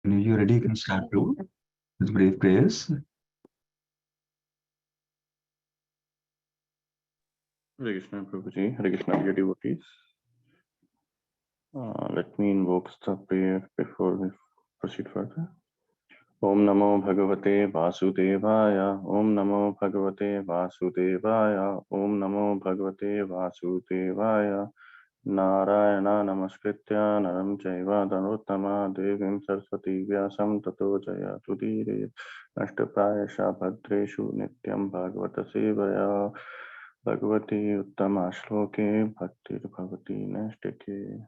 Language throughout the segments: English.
When you're ready, you can start too with brave prayers. Hare Krishna, Prabhuji. Hare Krishna, dear devotees. Let me invoke the prayer before we proceed further. Om Namo Bhagavate Vasudevaya. Om Namo Bhagavate Vasudevaya. Om Namo Bhagavate Vasudevaya. Narayana Namaskritya Naram Chaiva Dhanuttama Devim Saraswati Vyasam Tato Jaya Tudire Nashtaprayasha Bhadreshu Nityam Bhagavata Sevaya Bhagavati Uttama Shloke Bhaktir Bhavati Nashtake.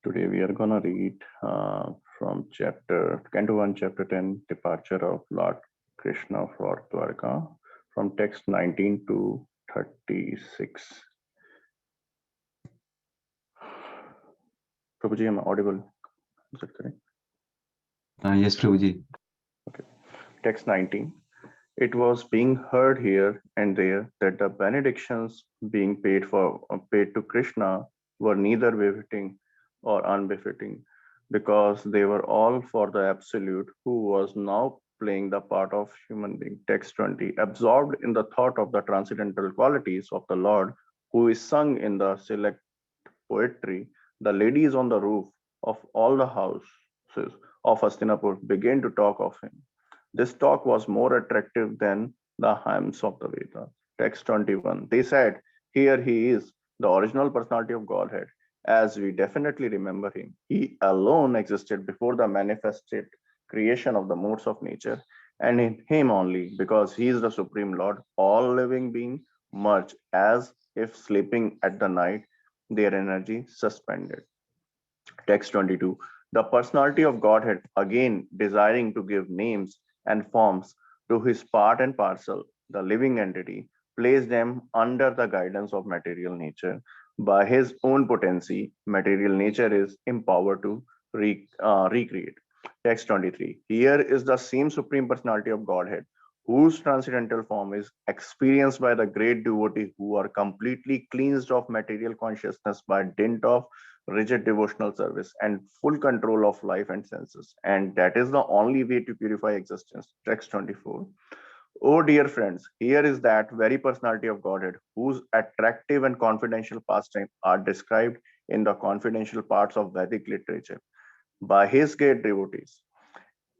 Today we are gonna read from chapter Canto 1, chapter 10, Departure of Lord Krishna for Dwarka, from text 19 to 36. Prabhuji, am I audible? Is that correct? Yes, Prabhuji. Okay. Text 19. It was being heard here and there that the benedictions being paid to Krishna were neither befitting or unbefitting, because they were all for the Absolute, who was now playing the part of human being. Text 20. Absorbed in the thought of the transcendental qualities of the Lord, who is sung in the select poetry, the ladies on the roof of all the houses of Hastinapur began to talk of him. This talk was more attractive than the hymns of the Vedas. Text 21. They said, here he is, the original personality of Godhead, as we definitely remember him. He alone existed before the manifested creation of the modes of nature, and in him only, because he is the Supreme Lord, all living beings merge as if sleeping at the night, their energy suspended. Text 22. The personality of Godhead, again desiring to give names and forms to his part and parcel, the living entity, placed them under the guidance of material nature. By his own potency, material nature is empowered to recreate. Text 23. Here is the same Supreme Personality of Godhead, whose transcendental form is experienced by the great devotee who are completely cleansed of material consciousness by dint of rigid devotional service and full control of life and senses. And that is the only way to purify existence. Text 24. Oh, dear friends, here is that very personality of Godhead, whose attractive and confidential pastimes are described in the confidential parts of Vedic literature by his great devotees.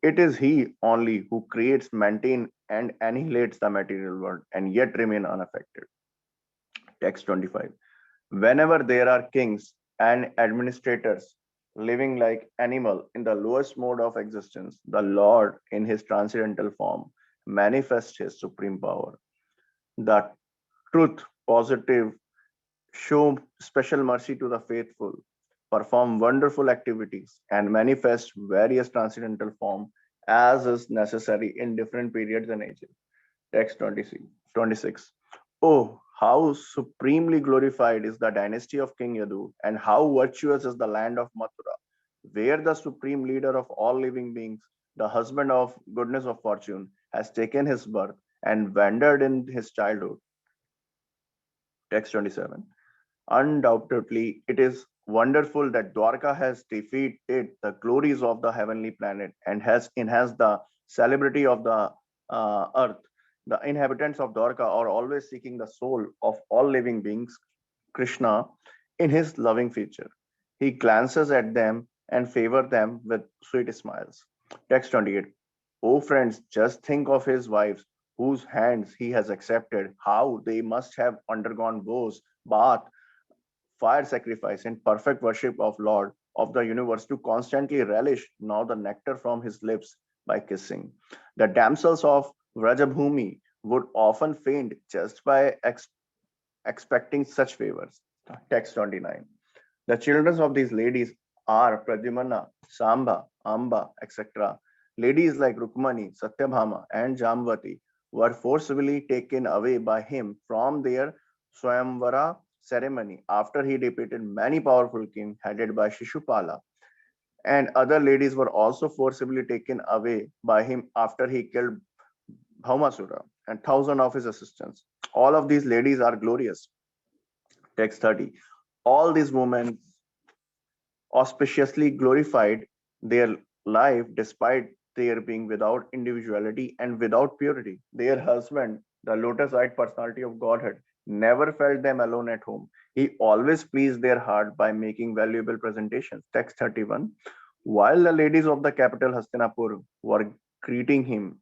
It is he only who creates, maintains, and annihilates the material world and yet remain unaffected. Text 25. Whenever there are kings and administrators living like animal in the lowest mode of existence, the Lord in his transcendental form manifests his supreme power. The truth positive show special mercy to the faithful, perform wonderful activities, and manifest various transcendental form as is necessary in different periods and ages. Text 26. Oh, how supremely glorified is the dynasty of King Yadu, and how virtuous is the land of Mathura, where the supreme leader of all living beings, the husband of goodness of fortune, has taken his birth and wandered in his childhood. Text 27. Undoubtedly, it is wonderful that Dwarka has defeated the glories of the heavenly planet and has enhanced the celebrity of the earth. The inhabitants of Dwarka are always seeking the soul of all living beings, Krishna, in his loving feature. He glances at them and favors them with sweet smiles. Text 28. Oh, friends, just think of his wives, whose hands he has accepted, how they must have undergone woes, bath, fire sacrifice, and perfect worship of Lord of the universe to constantly relish now the nectar from his lips by kissing. The damsels of Vrajabhumi would often faint just by expecting such favors. Text 29. The children of these ladies are Pradyumna, Samba, Amba, etc. Ladies like Rukmani, Satyabhama, and Jamvati were forcibly taken away by him from their Swayamvara ceremony after he defeated many powerful kings headed by Shishupala. And other ladies were also forcibly taken away by him after he killed Bhaumasura and thousand of his assistants. All of these ladies are glorious. Text 30. All these women auspiciously glorified their life despite their being without individuality and without purity. Their husband, the lotus-eyed personality of Godhead, never felt them alone at home. He always pleased their heart by making valuable presentations. Text 31. While the ladies of the capital Hastinapur were greeting him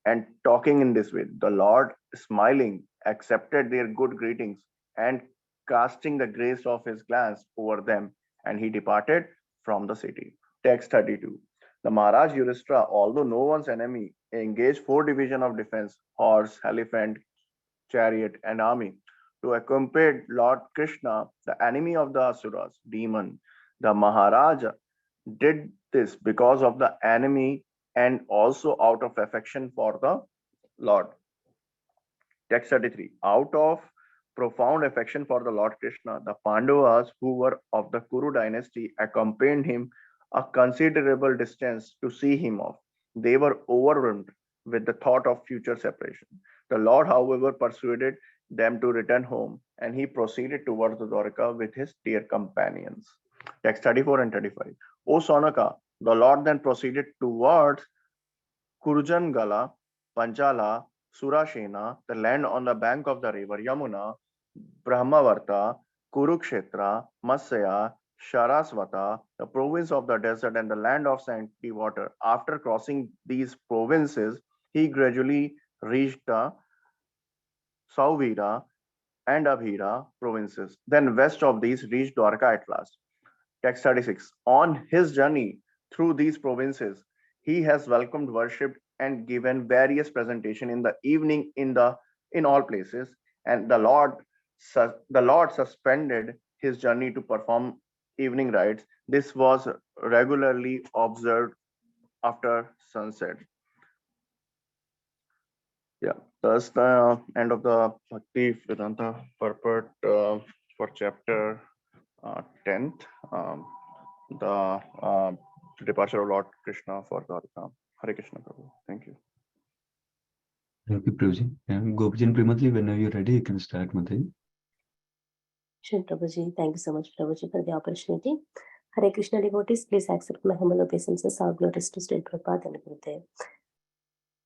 and talking in this way, the Lord, smiling, accepted their good greetings and casting the grace of his glance over them, and he departed from the city. Text 32. The Maharaj Yudhishthira, although no one's enemy, engaged four divisions of defense, horse, elephant, chariot, and army to accompany Lord Krishna, the enemy of the Asuras, demon. The Maharaja did this because of the enemy and also out of affection for the Lord. Text 33. Out of profound affection for the Lord Krishna, the Pandavas, who were of the Kuru dynasty, accompanied him a considerable distance to see him off. They were overwhelmed with the thought of future separation. The Lord, however, persuaded them to return home, and he proceeded towards the Dwarka with his dear companions. Text 34 and 35. O Sonaka, the Lord then proceeded towards Kurjangala, Panchala, Surashena, the land on the bank of the river Yamuna, Brahmavarta, Kurukshetra, Matsya, Sarasvata, the province of the desert and the land of sanctity water. After crossing these provinces, he gradually reached the Sauvira and Abhira provinces. Then west of these reached Dwarka at last. Text 36. On his journey through these provinces, he has welcomed, worshipped, and given various presentation in the evening in all places. And the Lord suspended his journey to perform evening rites. This was regularly observed after sunset. Yeah, that's the end of the Bhakti Vedanta purport for chapter 10th. The departure of Lord Krishna for Dwarka. Hare Krishna Prabhu. Thank you. Thank you, Prabhuji. And Gopijana Primatli, whenever you're ready, you can start, Mataji. Sure, Prabhuji. Thank you so much, Prabhuji, for the opportunity. Hare Krishna devotees, please accept my humble obeisances. Our glories to Sri Prabhupada and Gurudev.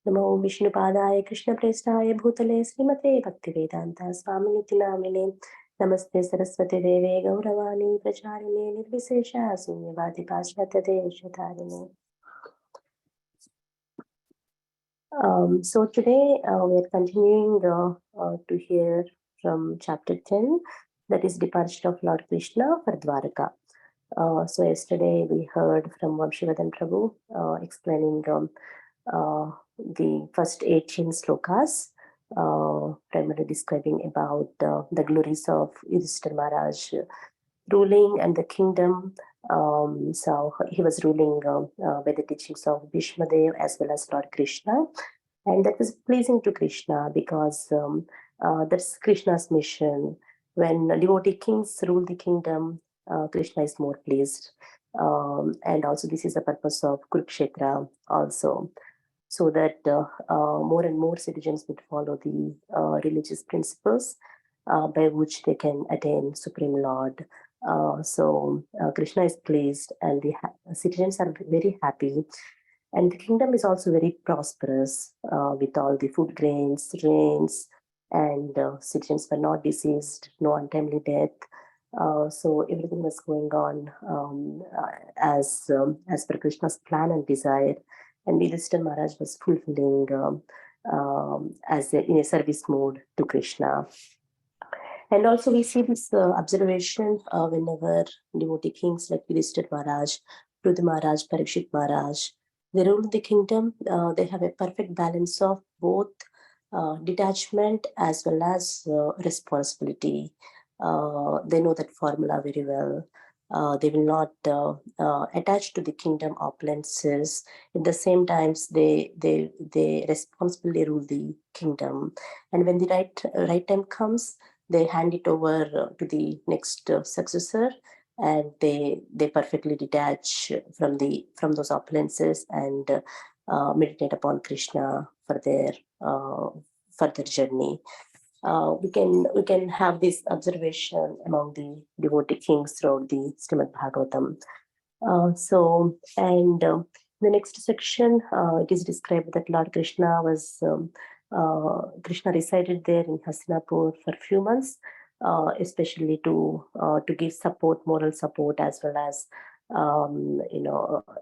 Namo Vishnupadaya Krishna Prestaya Bhutale Srimate Bhaktivedanta Swamini Namine Namaste Saraswati Deve Gauravani Pracharine Nirvisesha Sunyavadi Pashnata Deshatarine. So today we are continuing to hear from chapter 10, that is Departure of Lord Krishna for Dwaraka. So yesterday we heard from Vamshivadan Prabhu explaining the first 18 slokas, primarily describing about the glories of Yudhishthira Maharaj ruling and the kingdom. So he was ruling by the teachings of Bhishmadev as well as Lord Krishna. And that was pleasing to Krishna because that's Krishna's mission. When devotee kings rule the kingdom, Krishna is more pleased. And also this is the purpose of Kurukshetra also, so that more and more citizens would follow the religious principles by which they can attain Supreme Lord. So Krishna is pleased and the citizens are very happy. And the kingdom is also very prosperous with all the food grains, rains, and citizens were not diseased, no untimely death. So everything was going on as per Krishna's plan and desire. And Yudhishthira Maharaj was fulfilling in a service mode to Krishna. And also we see this observation whenever devotee kings like Yudhishthira Maharaj, Prithu Maharaj, Parikshit Maharaj, they rule the kingdom. They have a perfect balance of both detachment as well as responsibility. They know that formula very well. They will not attach to the kingdom opulences. At the same times, they responsibly rule the kingdom. And when the right time comes, they hand it over to the next successor, and they perfectly detach from those opulences and meditate upon Krishna for their further journey. We can have this observation among the devotee kings throughout the Srimad Bhagavatam. The next section, it is described that Lord Krishna Krishna resided there in Hastinapur for a few months, especially to give support, moral support, as well as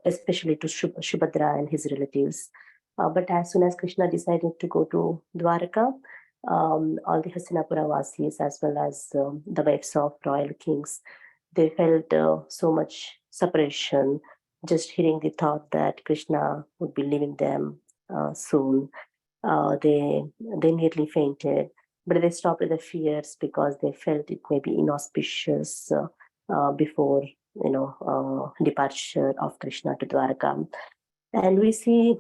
especially to Shubhadra and his relatives. But as soon as Krishna decided to go to Dwaraka, all the Hastinapura Vasis, as well as the wives of royal kings, they felt so much separation just hearing the thought that Krishna would be leaving them soon. They nearly fainted, but they stopped their fears because they felt it may be inauspicious before departure of Krishna to Dwaraka. And we see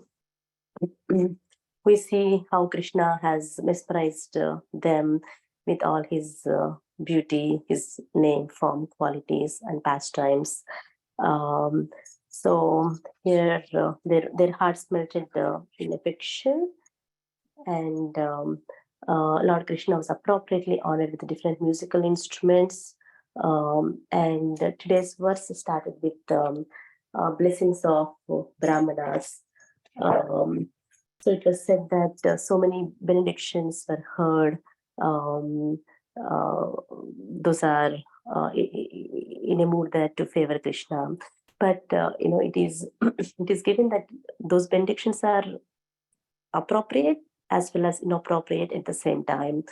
how Krishna has mesmerized them with all his beauty, his name, form, qualities, and pastimes. So here their hearts melted in affection, and Lord Krishna was appropriately honored with different musical instruments. And today's verse started with blessings of Brahmanas. So it was said that so many benedictions were heard. Those are in a mood that to favor Krishna. But it is it is given that those benedictions are appropriate as well as inappropriate at the same time.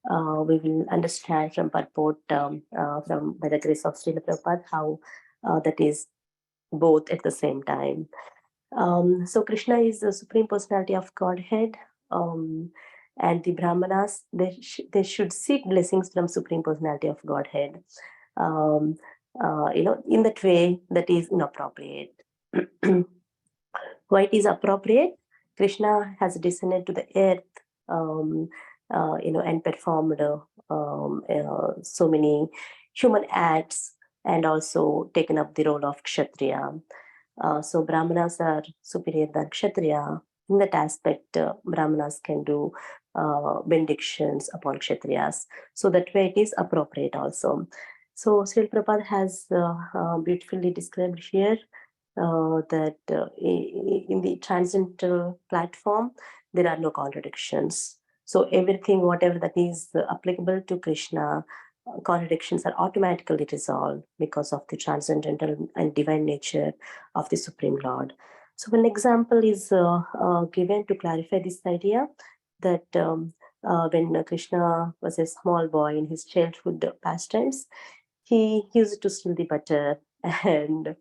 We will understand from purport from by the grace of Srila Prabhupada how that is both at the same time. So Krishna is the Supreme Personality of Godhead, and the Brahmanas, they should seek blessings from Supreme Personality of Godhead, in that way that is inappropriate. Why it is appropriate? Krishna has descended to the earth, and performed so many human acts, and also taken up the role of Kshatriya. So Brahmanas are superior than Kshatriya. In that aspect, Brahmanas can do benedictions upon Kshatriyas. So that way it is appropriate also. So Srila Prabhupada has beautifully described here that in the transcendental platform, there are no contradictions. So everything, whatever that is applicable to Krishna, contradictions are automatically resolved because of the transcendental and divine nature of the Supreme Lord. So one example is given to clarify this idea that when Krishna was a small boy in his childhood pastimes, he used to steal the butter, and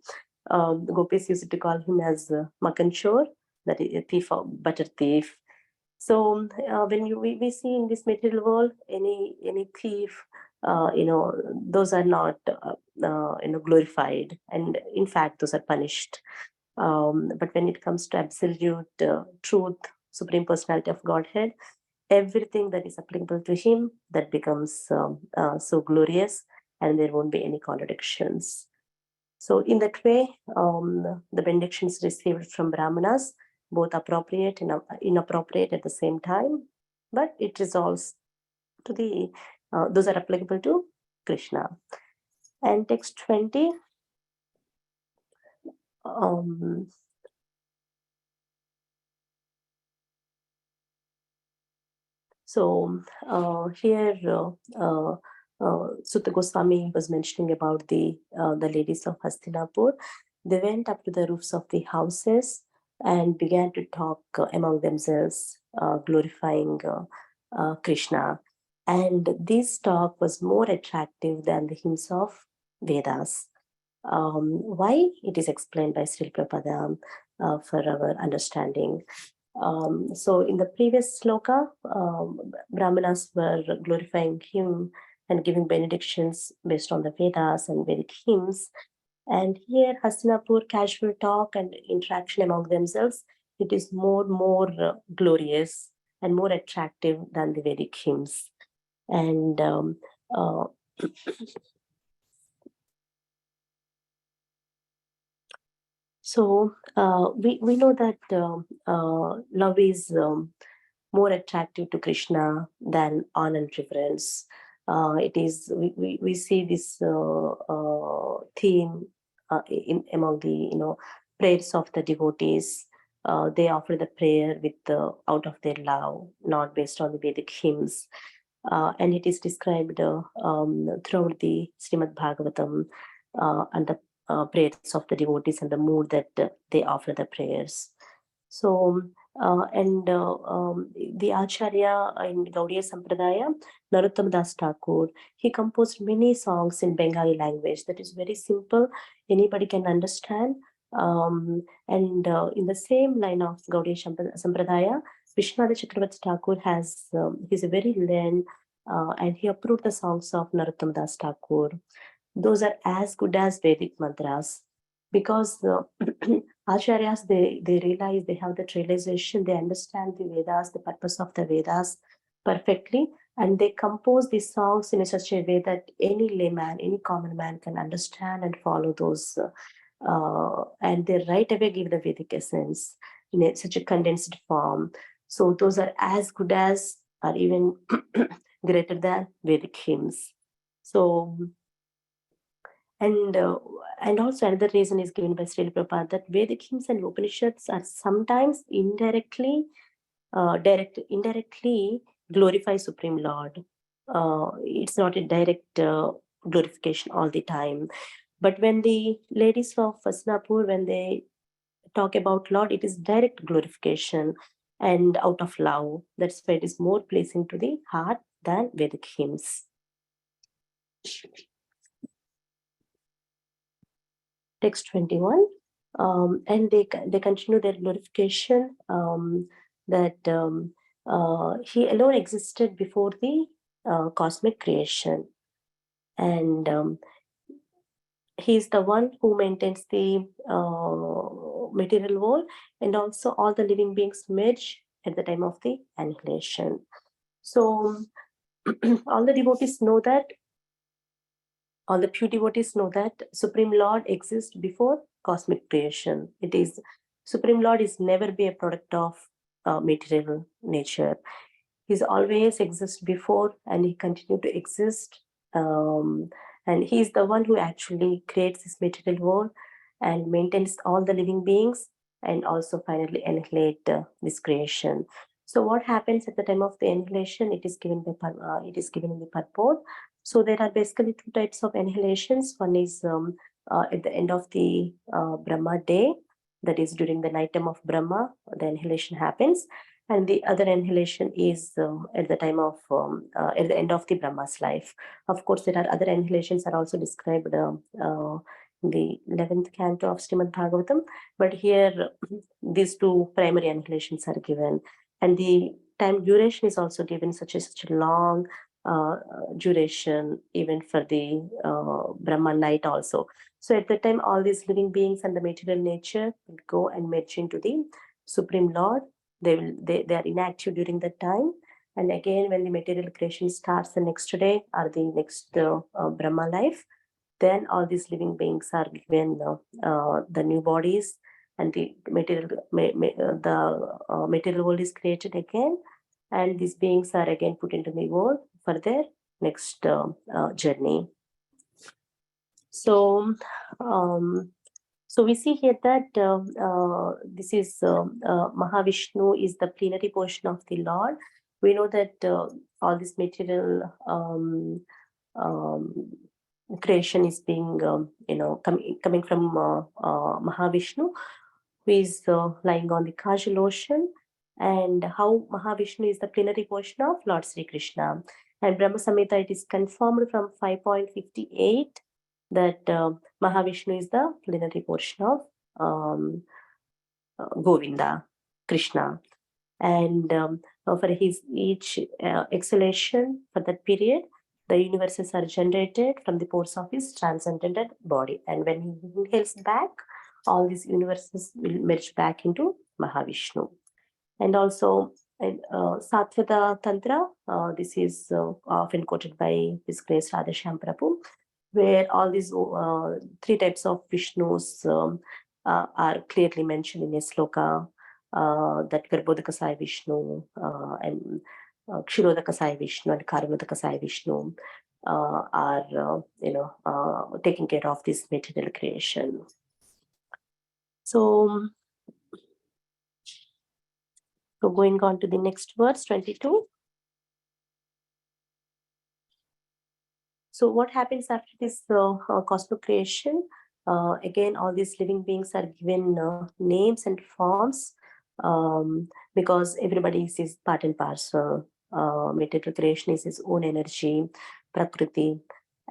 the gopis used to call him as Makan Chor, that is a thief, or butter thief. So when we see in this material world, any thief, those are not glorified, and in fact those are punished. But when it comes to absolute truth, Supreme Personality of Godhead, everything that is applicable to him, that becomes so glorious, and there won't be any contradictions. So in that way, the benedictions received from Brahmanas, both appropriate and inappropriate at the same time, but it resolves to the, those are applicable to Krishna. And text 20, here Sutta Goswami was mentioning about the ladies of Hastinapur. They went up to the roofs of the houses and began to talk among themselves, glorifying Krishna. And this talk was more attractive than the hymns of Vedas. Why? It is explained by Srila Prabhupada for our understanding. So in the previous sloka, Brahmanas were glorifying him and giving benedictions based on the Vedas and Vedic hymns. And here, Hastinapur, casual talk and interaction among themselves, it is more glorious and more attractive than the Vedic hymns. And so we know that love is more attractive to Krishna than honor and reverence. It is we see this theme among the prayers of the devotees. They offer the prayer with out of their love, not based on the Vedic hymns. And it is described throughout the Srimad Bhagavatam and the prayers of the devotees and the mood that they offer the prayers. So, the Acharya in Gaudiya Sampradaya, Narottam Das Thakur, he composed many songs in Bengali language that is very simple, anybody can understand. And in the same line of Gaudiya Sampradaya, Vishwanath Chakravarti Thakur he's a very learned and he approved the songs of Narottam Das Thakur. Those are as good as Vedic mantras because Acharyas, they realize, they have that realization, they understand the Vedas, the purpose of the Vedas perfectly, and they compose these songs in such a way that any layman, any common man can understand and follow those. And they right away give the Vedic essence in such a condensed form. So those are as good as or even greater than Vedic hymns. So, and also another reason is given by Srila Prabhupada that Vedic hymns and Upanishads are sometimes indirectly glorify Supreme Lord. It's not a direct glorification all the time. But when the ladies of Hastinapur, when they talk about Lord, it is direct glorification and out of love. That's why it is more pleasing to the heart than Vedic hymns. Text 21. And they continue their glorification that he alone existed before the cosmic creation. And he is the one who maintains the material world, and also all the living beings merge at the time of the annihilation. So all the devotees know that, all the pure devotees know that Supreme Lord exists before cosmic creation. It is Supreme Lord is never be a product of material nature. He's always exist before, and he continue to exist. And he is the one who actually creates this material world and maintains all the living beings, and also finally annihilate this creation. So what happens at the time of the annihilation? It is given in the purport. So there are basically two types of annihilations. One is at the end of the Brahma day, that is during the night time of Brahma, the annihilation happens. And the other annihilation is at the time of at the end of the Brahma's life. Of course, there are other annihilations are also described in the 11th canto of Srimad Bhagavatam, but here these two primary annihilations are given, and the time duration is also given such a long duration, even for the Brahma night also. So at that time, all these living beings and the material nature will go and merge into the Supreme Lord. They are inactive during that time, and again when the material creation starts the next day or the next Brahma life, then all these living beings are given the new bodies, and the material material world is created again, and these beings are again put into the world for their next journey. So we see here that this is Mahavishnu is the plenary portion of the Lord. We know that all this material creation is being, coming from Mahavishnu, who is lying on the Kajal ocean, and how Mahavishnu is the plenary portion of Lord Sri Krishna. And Brahma Samhita, it is confirmed from 5.58 that Mahavishnu is the plenary portion of Govinda, Krishna. And for each exhalation for that period, the universes are generated from the pores of his transcendented body. And when he inhales back, all these universes will merge back into Mahavishnu. And also, Satvata Tantra, this is often quoted by His Grace Radhashyam Prabhu, where all these three types of Vishnus are clearly mentioned in a sloka, that Garbhodaka Sai Vishnu and Kshirodaka Sai Vishnu and Karvodaka Sai Vishnu. are taking care of this material creation. So going on to the next verse, 22. So what happens after this cosmic creation? Again, all these living beings are given names and forms, because everybody is his part and parcel. Material creation is his own energy, prakriti,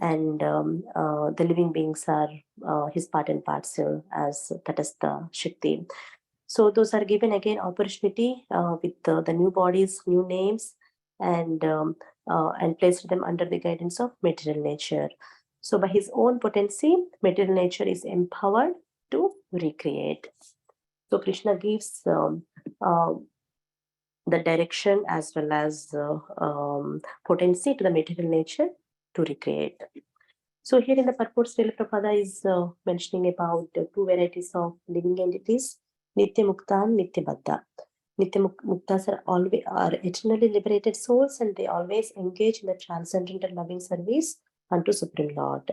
and the living beings are his part and parcel as Tatastha Shakti. So those are given again opportunity with the new bodies, new names, and placed them under the guidance of material nature. So by his own potency, material nature is empowered to recreate. So Krishna gives the direction as well as potency to the material nature to recreate. So here in the purport, Srila Prabhupada is mentioning about two varieties of living entities, Nitya Mukta and Nitya Baddha. Nitya Muktas are eternally liberated souls, and they always engage in the transcendental loving service unto Supreme Lord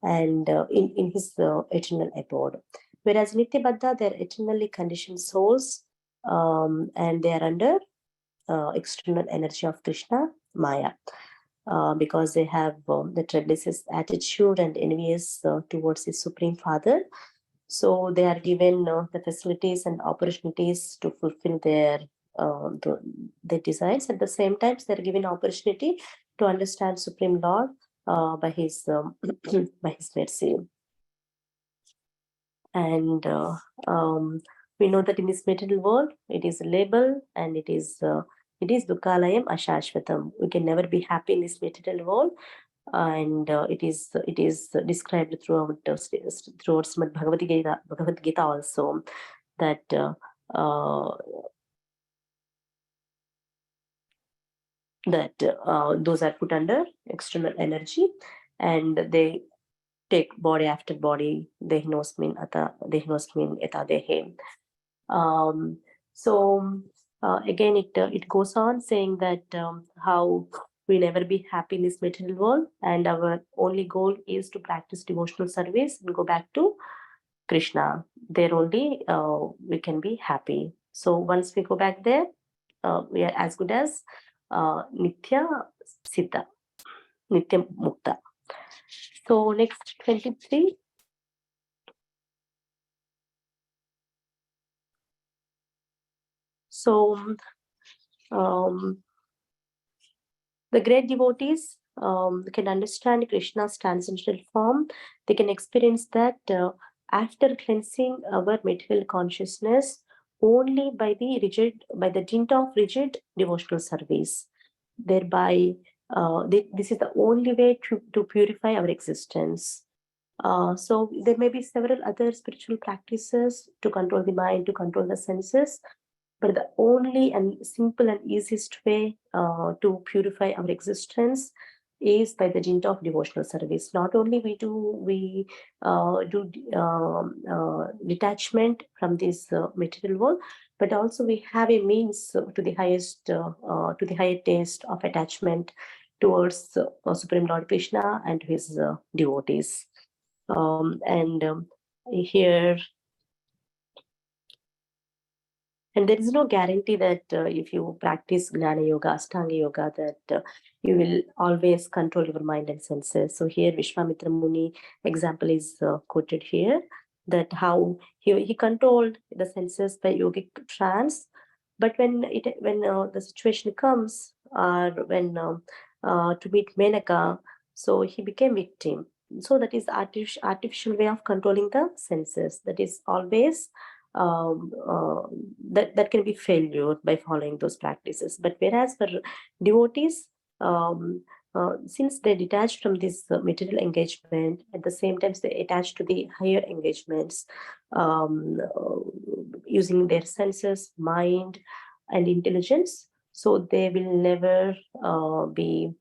and in his eternal abode. Whereas Nitya Baddha, they are eternally conditioned souls, and they are under external energy of Krishna, Maya. Because they have the rebellious attitude and envious towards his Supreme Father. So they are given the facilities and opportunities to fulfill their desires. At the same time, they are given opportunity to understand Supreme Lord by his by his mercy. And we know that in this material world, it is a label, and it is dukkhalayam ashashvatam. We can never be happy in this material world, and it is described throughout Srimad Bhagavad Gita also, that those are put under external energy, and they take body after body, dehinosmin eta dehe. So again, it goes on saying that how we never be happy in this material world, and our only goal is to practice devotional service and go back to Krishna. There only we can be happy. So once we go back there, we are as good as Nitya Siddha, Nitya Mukta. So next 23. So the great devotees can understand Krishna's transcendental form. They can experience that after cleansing our material consciousness only by the dint of rigid devotional service. Thereby, this is the only way to purify our existence. So there may be several other spiritual practices to control the mind, to control the senses, but the only and simple and easiest way to purify our existence is by the dint of devotional service. Not only we do detachment from this material world, but also we have a means to the higher taste of attachment towards Supreme Lord Krishna and his devotees. Here, and there is no guarantee that if you practice Gnana Yoga, Ashtanga Yoga, that you will always control your mind and senses. So here, Vishwamitra Muni example is quoted here, that how he controlled the senses by yogic trance, but when the situation comes, or when to meet Menaka, so he became victim. So that is artificial way of controlling the senses. That is always that can be failure by following those practices. But whereas for devotees, since they detach from this material engagement, at the same time they attach to the higher engagements, using their senses, mind, and intelligence, so they will never be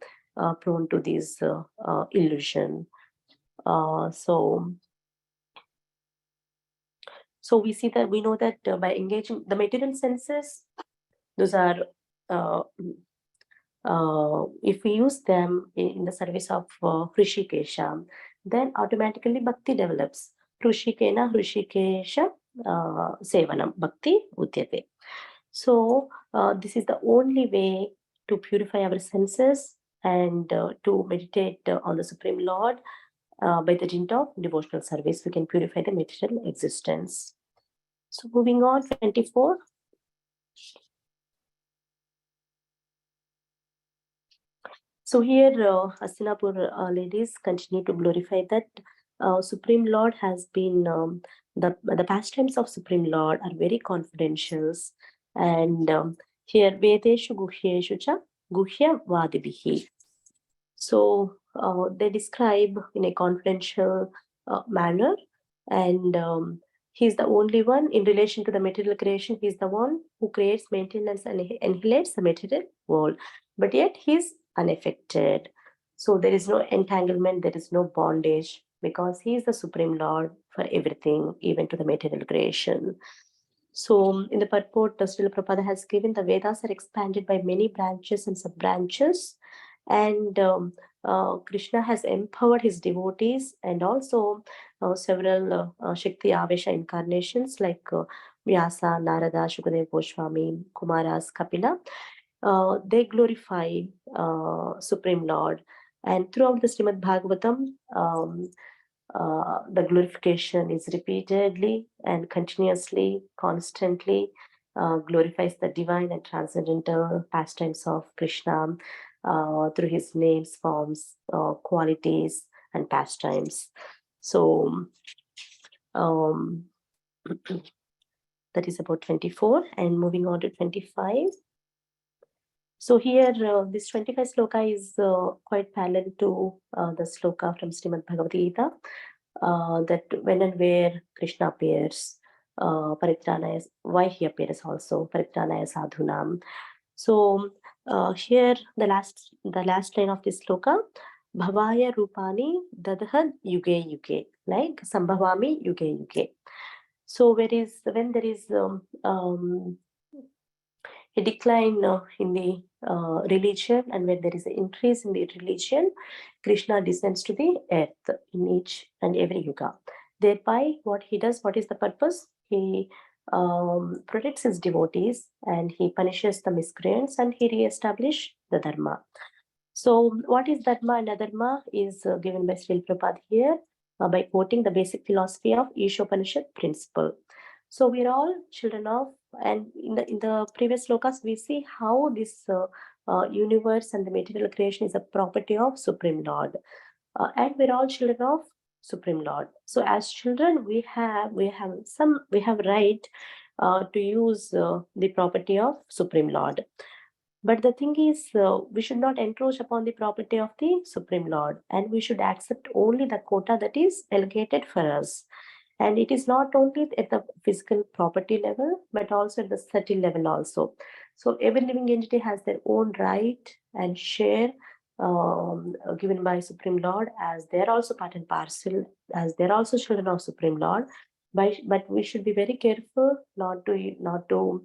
prone to this illusion. So we know that by engaging the material senses, those are if we use them in the service of Hrishikesha, then automatically bhakti develops. Hrishikena Hrishikesha Sevanam Bhakti Udyate. So this is the only way to purify our senses and to meditate on the Supreme Lord. By the dint of devotional service, we can purify the material existence. So moving on, 24. So here, Hastinapur ladies continue to glorify that Supreme Lord has been, the pastimes of Supreme Lord are very confidential. And here, Vedeshu Guhyeshu Cha Guhya Vadibihi. So they describe in a confidential manner, and he's the only one in relation to the material creation. He's the one who creates, maintenance, and annihilates the material world, but yet he's unaffected. So there is no entanglement, there is no bondage, because he is the Supreme Lord for everything, even to the material creation. So in the purport, Srila Prabhupada has given the Vedas are expanded by many branches and sub-branches, and Krishna has empowered his devotees, and also several Shakti Avesha incarnations like Vyasa, Narada, Shukadev Goswami, Kumaras, Kapila. They glorify Supreme Lord, and throughout the Srimad Bhagavatam, the glorification is repeatedly and continuously, constantly glorifies the divine and transcendental pastimes of Krishna through his names, forms, qualities, and pastimes. So that is about 24, and moving on to 25. So here, this 25 sloka is quite parallel to the sloka from Srimad Bhagavad Gita, that when and where Krishna appears, Paritranaya, why he appears also, Paritranaya Sadhunam. So here, the last line of this sloka, Bhavaya Rupani Dadahad Yuge Yuge, like Sambhavami Yuge Yuge. So when there is a decline in the religion, and when there is an increase in the religion, Krishna descends to the earth in each and every yuga. Thereby, what he does, what is the purpose? He protects his devotees, and he punishes the miscreants, and he re-establishes the dharma. So what is dharma and adharma is given by Srila Prabhupada here by quoting the basic philosophy of Ishopanishad principle. So we're all children of, and in the previous slokas, we see how this universe and the material creation is a property of Supreme Lord. And we're all children of Supreme Lord. So as children, we have right to use the property of Supreme Lord. But the thing is, we should not encroach upon the property of the Supreme Lord, and we should accept only the quota that is allocated for us. And it is not only at the physical property level, but also at the subtle level also. So every living entity has their own right and share given by Supreme Lord, as they're also part and parcel, as they're also children of Supreme Lord. But we should be very careful not to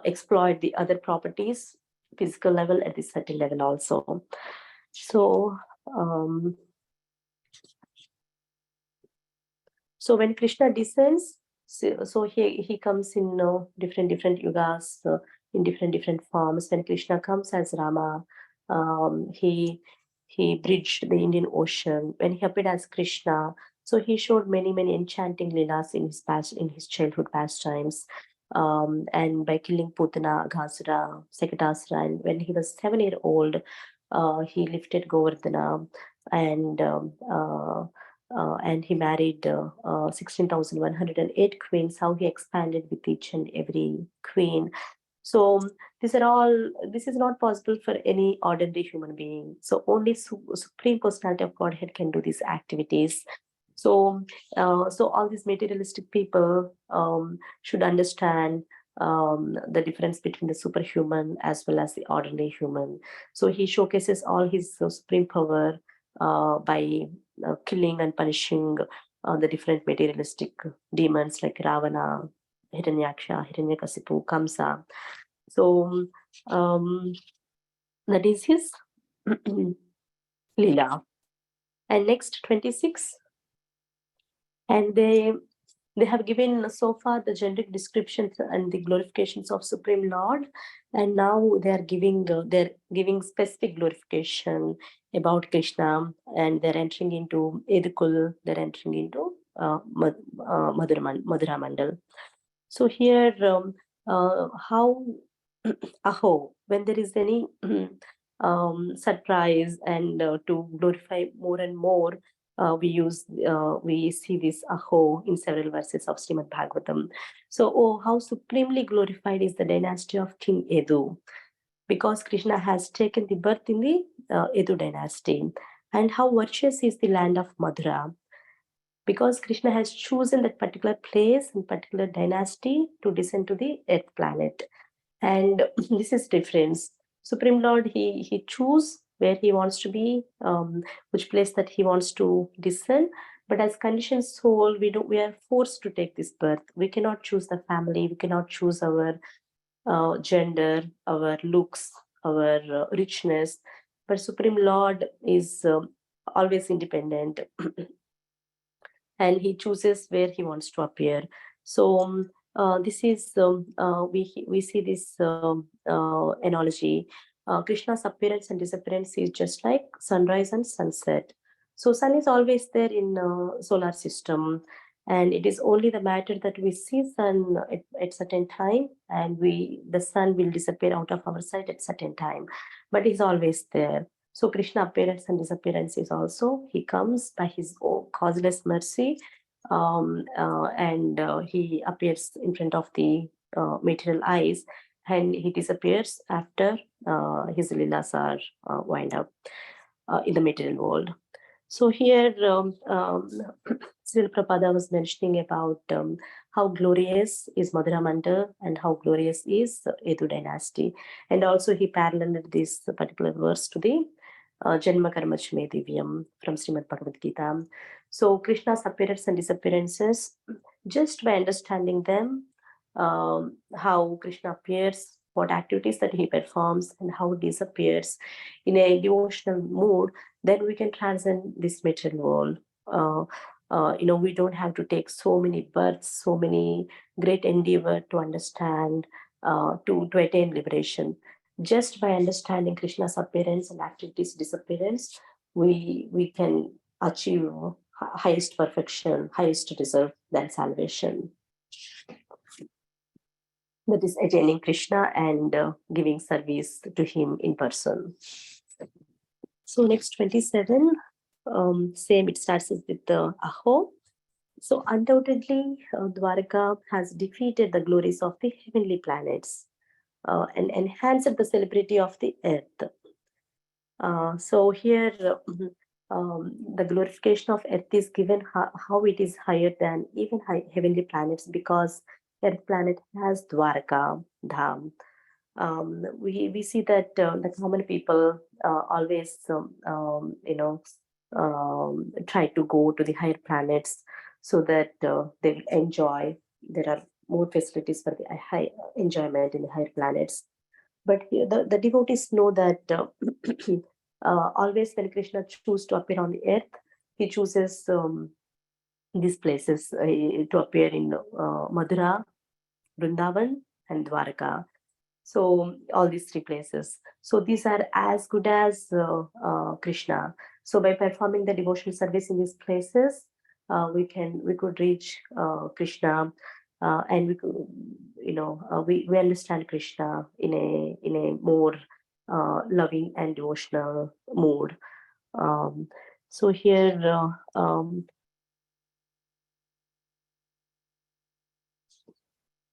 exploit the other properties, physical level at the certain level also. So so when Krishna descends, so he comes in different yugas, in different forms. When Krishna comes as Rama, he bridged the Indian Ocean. When he appeared as Krishna, so he showed many enchanting leelas in his childhood pastimes. And by killing Putana, Aghasura, Sekatasura, and when he was 7 years old, he lifted Govardhana, and he married 16,108 queens, how he expanded with each and every queen. So this is not possible for any ordinary human being. So only Supreme Personality of Godhead can do these activities. So all these materialistic people should understand the difference between the superhuman as well as the ordinary human. So he showcases all his supreme power by killing and punishing the different materialistic demons like Ravana, Hiranyaksha, Hiranyakasipu, Kamsa. So that is his Leela. And next 26. And they have given so far the generic descriptions and the glorifications of Supreme Lord, and now they're giving specific glorification about Krishna, and they're entering into Edukul, they're entering into Madhura Mandal. So here, how aho, when there is any surprise and to glorify more and more, we see this aho in several verses of Srimad Bhagavatam. So, oh, how supremely glorified is the dynasty of King Edu, because Krishna has taken the birth in the Edu dynasty, and how virtuous is the land of Madhura, because Krishna has chosen that particular place and particular dynasty to descend to the earth planet. And this is difference. Supreme Lord, he choose where he wants to be, which place that he wants to descend. But as conditioned soul, we are forced to take this birth. We cannot choose the family. We cannot choose our gender, our looks, our richness. But Supreme Lord is always independent. And he chooses where he wants to appear. So this is we see this analogy. Krishna's appearance and disappearance is just like sunrise and sunset. So sun is always there in solar system, and it is only the matter that we see sun at certain time, and the sun will disappear out of our sight at certain time, but he's always there. So Krishna appearance and disappearance is also, he comes by his own causeless mercy, and he appears in front of the material eyes, and he disappears after his leelas are wind up in the material world. So here, Srila Prabhupada was mentioning about how glorious is Madhura Mandal and how glorious is Edu dynasty. And also he paralleled this particular verse to the Janma Karma Chme Divyam from Srimad Bhagavad Gita. So Krishna's appearances and disappearances, just by understanding them, how Krishna appears, what activities that he performs, and how he disappears in a devotional mood, then we can transcend this material world. We don't have to take so many births, so many great endeavor to understand, to attain liberation. Just by understanding Krishna's appearance and activities disappearance, we can achieve highest perfection, highest result than salvation. That is attaining Krishna and giving service to him in person. So next 27, same, it starts with the Aho. So undoubtedly, Dwarka has defeated the glories of the heavenly planets and enhanced the celebrity of the earth. So here, the glorification of earth is given how it is higher than even heavenly planets, because earth planet has Dwarka Dham. We see that the common people always try to go to the higher planets so that they will enjoy. There are more facilities for the high enjoyment in the higher planets. But the devotees know that always when Krishna chooses to appear on the earth, he chooses these places to appear in Madhura, Vrindavan, and Dwarka. So all these three places. So these are as good as Krishna. So by performing the devotional service in these places, we could reach Krishna, and we could, we understand Krishna in a more loving and devotional mood. So here.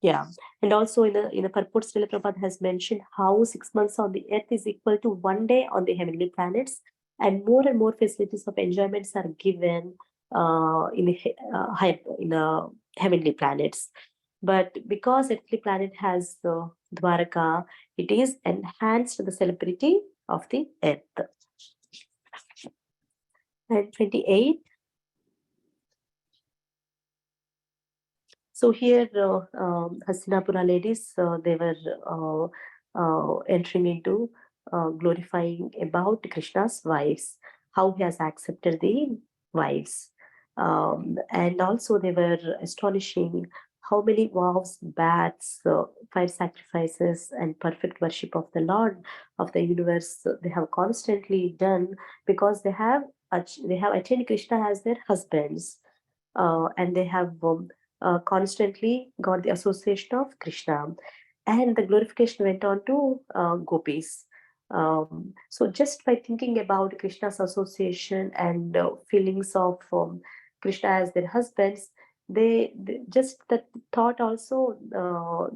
Yeah, and also in the purport, Srila Prabhupada has mentioned how 6 months on the earth is equal to 1 day on the heavenly planets, and more facilities of enjoyments are given in the heavenly planets. But because earthly planet has Dwaraka, it is enhanced the celebrity of the earth. And 28. So here, Hastinapura ladies, they were entering into glorifying about Krishna's wives, how he has accepted the wives. And also they were astonishing how many vows, baths, fire sacrifices, and perfect worship of the Lord of the universe they have constantly done, because they have attained Krishna as their husbands, and they have constantly got the association of Krishna. And the glorification went on to gopis. So just by thinking about Krishna's association and feelings of Krishna as their husbands, they just that thought also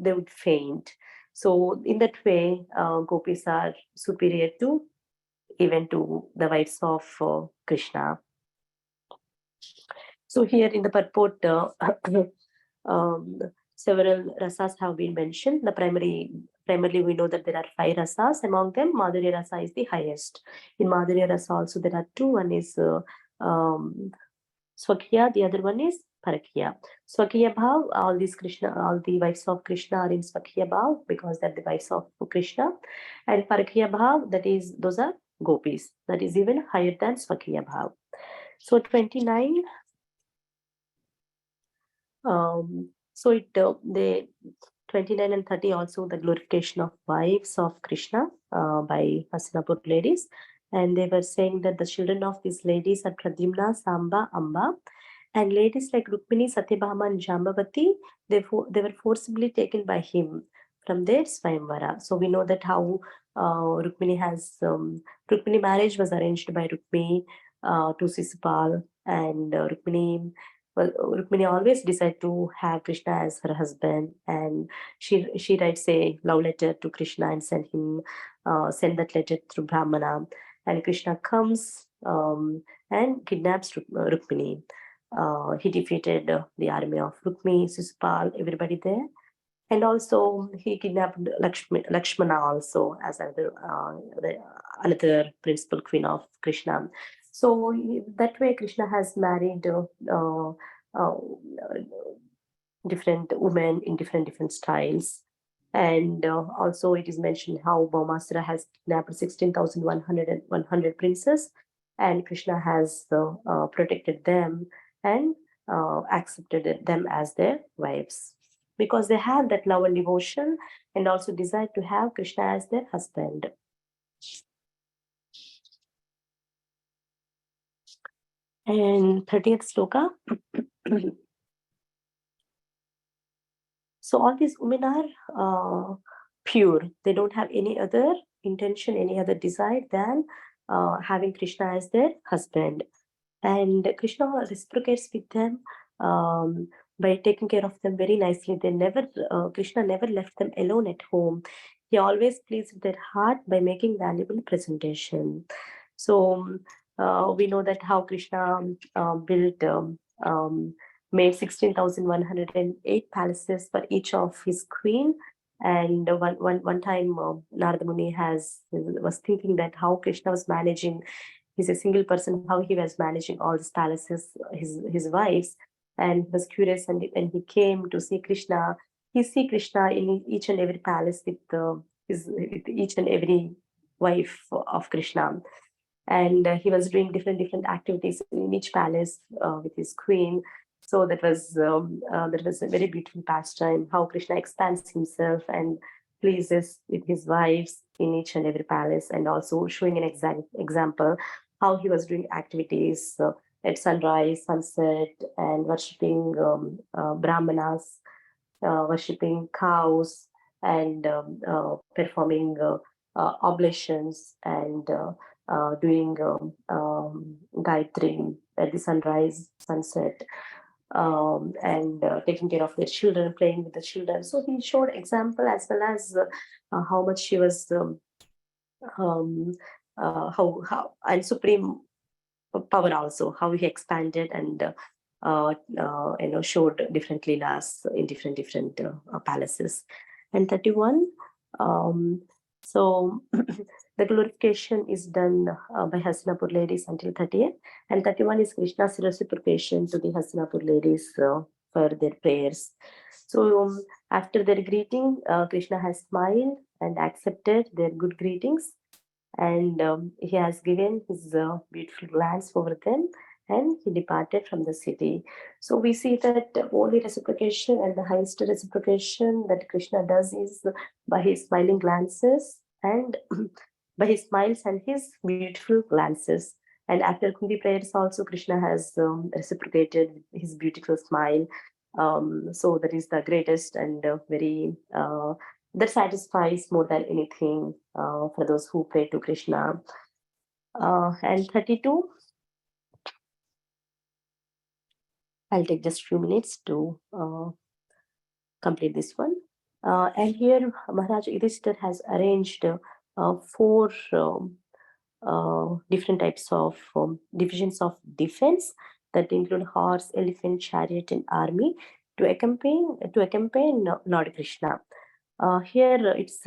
they would faint. So in that way, gopis are superior to even to the wives of Krishna. So here in the purport, several rasas have been mentioned. Primarily we know that there are 5 rasas. Among them, Madhurya rasa is the highest. In Madhurya rasa also there are 2. One is Swakya, the other one is Parakya. Swakya Bhav, all the wives of Krishna are in Swakya Bhav because they're the wives of Krishna. And Parakya Bhav, those are gopis. That is even higher than Swakya Bhav. So 29. So the 29 and 30 also the glorification of wives of Krishna by Hastinapur ladies. And they were saying that the children of these ladies are Pradyumna, Samba, Amba. And ladies like Rukmini, Satyabhama, and Jambavati, they were forcibly taken by him from their Swayamvara. So we know that how Rukmini marriage was arranged by Rukmini to Sisupal, and Rukmini always decided to have Krishna as her husband, and she writes a love letter to Krishna and send that letter through Brahmana. And Krishna comes and kidnaps Rukmini. He defeated the army of Rukmini, Sisupal, everybody there. And also he kidnapped Lakshmana also as another principal queen of Krishna. So that way Krishna has married different women in different styles. And also it is mentioned how Bhaumasura has kidnapped 16,100 princes, and Krishna has protected them and accepted them as their wives, because they have that love and devotion and also desire to have Krishna as their husband. And 30th sloka. So all these women are pure. They don't have any other intention, any other desire than having Krishna as their husband. And Krishna reciprocates with them by taking care of them very nicely. Krishna never left them alone at home. He always pleased their heart by making valuable presentation. So we know that how Krishna made 16,108 palaces for each of his queen. And one time Narada Muni was thinking that how Krishna was managing, he's a single person, how he was managing all these palaces, his wives. And he was curious, and when he came to see Krishna, he see Krishna in each and every palace with each and every wife of Krishna. And he was doing different activities in each palace with his queen. So that was a very beautiful pastime, how Krishna expands himself and pleases with his wives in each and every palace, and also showing an example how he was doing activities at sunrise, sunset, and worshipping brahmanas, worshipping cows, and performing oblations, and doing Gayatri at the sunrise, sunset, and taking care of their children, playing with the children. So he showed example, as well as how much he was how and supreme power also, how he expanded and showed different leelas in different palaces. And 31, so the glorification is done by Hastinapur ladies until 30th, and 31 is Krishna's reciprocation to the Hastinapur ladies for their prayers. So after their greeting, Krishna has smiled and accepted their good greetings, and he has given his beautiful glance over them, and he departed from the city. So we see that only reciprocation and the highest reciprocation that Krishna does is by his smiling glances and by his smiles and his beautiful glances. And after Kundi prayers also, Krishna has reciprocated his beautiful smile. So that is the greatest and very that satisfies more than anything for those who pray to Krishna. And 32, I'll take just a few minutes to complete this one. And here Maharaj Yudhishthir has arranged four different types of divisions of defense that include horse, elephant, chariot, and army to accompany Lord Krishna. Here it's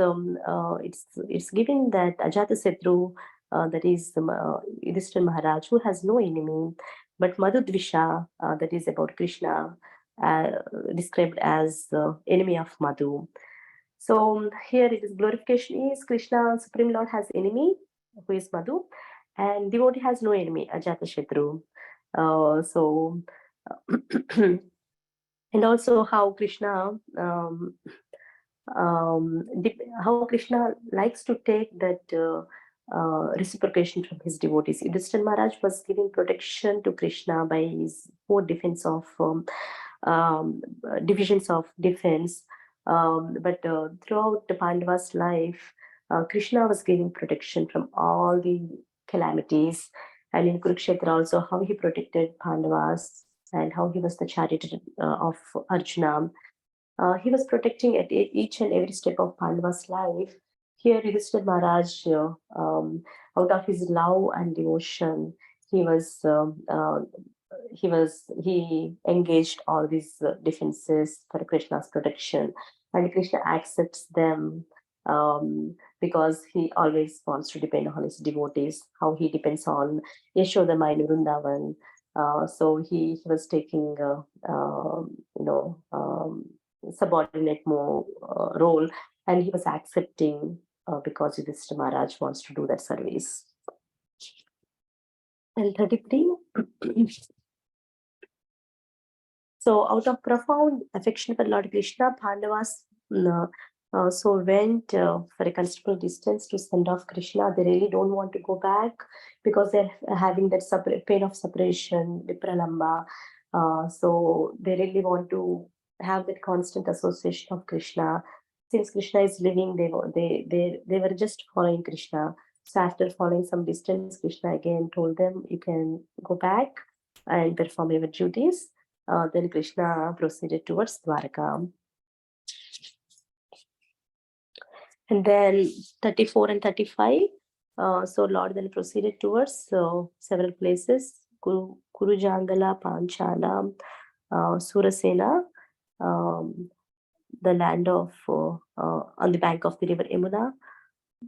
given that Ajatasatru, that is Yudhishthira Maharaj, who has no enemy, but Madhudvisha, that is about Krishna, described as enemy of Madhu. So here it is glorification is Krishna, Supreme Lord, has enemy, who is Madhu, and devotee has no enemy, Ajatasatru. And also how Krishna how Krishna likes to take that reciprocation from his devotees. Yudhishthira Maharaj was giving protection to Krishna by his four defense of divisions of defense. But throughout the Pandava's life, Krishna was giving protection from all the calamities. And in Kurukshetra also, how he protected Pandavas and how he was the charioteer of Arjuna. He was protecting at each and every step of Pandava's life. Here, Yudhishthira Maharaj, out of his love and devotion, he engaged all these defenses for Krishna's protection, and Krishna accepts them because he always wants to depend on his devotees. How he depends on Yashoda in Vrindavan. So he was taking, subordinate more role, and he was accepting because Yudhishthira Maharaj wants to do that service. And 33. So out of profound affection for Lord Krishna, Pandavas so went for a considerable distance to send off Krishna. They really don't want to go back because they're having that pain of separation, vipralamba. So they really want to have that constant association of Krishna. Since Krishna is living, they were just following Krishna. So after following some distance, Krishna again told them, you can go back and perform your duties. Then Krishna proceeded towards Dwarka. And then 34 and 35, so Lord then proceeded towards several places, Kurujangala, Panchala, Surasena, the land of, on the bank of the river Yamuna,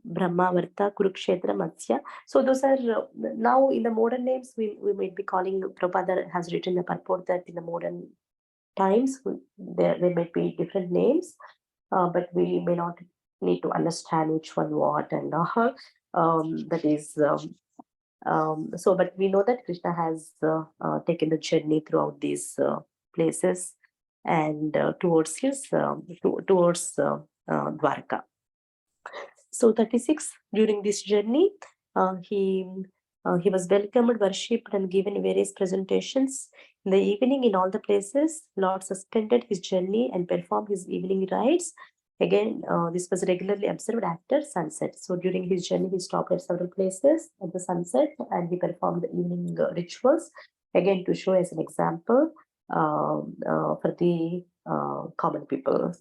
Brahmavarta, Kurukshetra, Matsya. So those are, now in the modern names, we might be calling, Prabhupada has written a purport that in the modern times, there might be different names, but we may not need to understand which one what and all. That is, so, but we know that Krishna has taken the journey throughout these places and towards his, towards Dwarka. So 36, during this journey, he was welcomed, worshipped, and given various presentations. In the evening, in all the places, Lord suspended his journey and performed his evening rites. Again, this was regularly observed after sunset. So during his journey, he stopped at several places at the sunset and he performed the evening rituals, again to show as an example for the common people.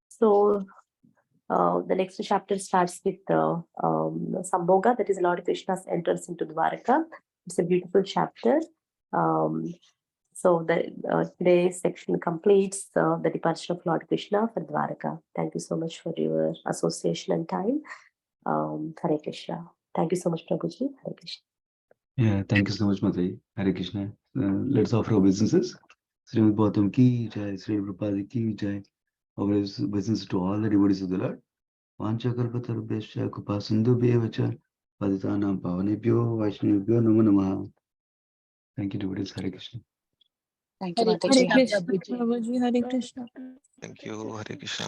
So the next chapter starts with Sambhoga, that is Lord Krishna's entrance into Dwarka. It's a beautiful chapter. So today's section completes the departure of Lord Krishna for Dwarka. Thank you so much for your association and time. Hare Krishna. Thank you so much, Prabhuji. Hare Krishna. Yeah, thank you so much, Mataji. Hare Krishna. Let's offer obeisances. Srimad Bhagavatam ki jai, Sri Prabhupada ki jai. Our blessings to all the devotees of the Lord. Vancha kalpatarubhyascha kupasindubhyevacha paditanam pavanebhyo vaishnavibhyo namo namaha. Thank you, devotees. Hare Krishna. Thank you, Hare Mataji. Krishna, Prabhuji. Hare Krishna. Thank you. Hare Krishna.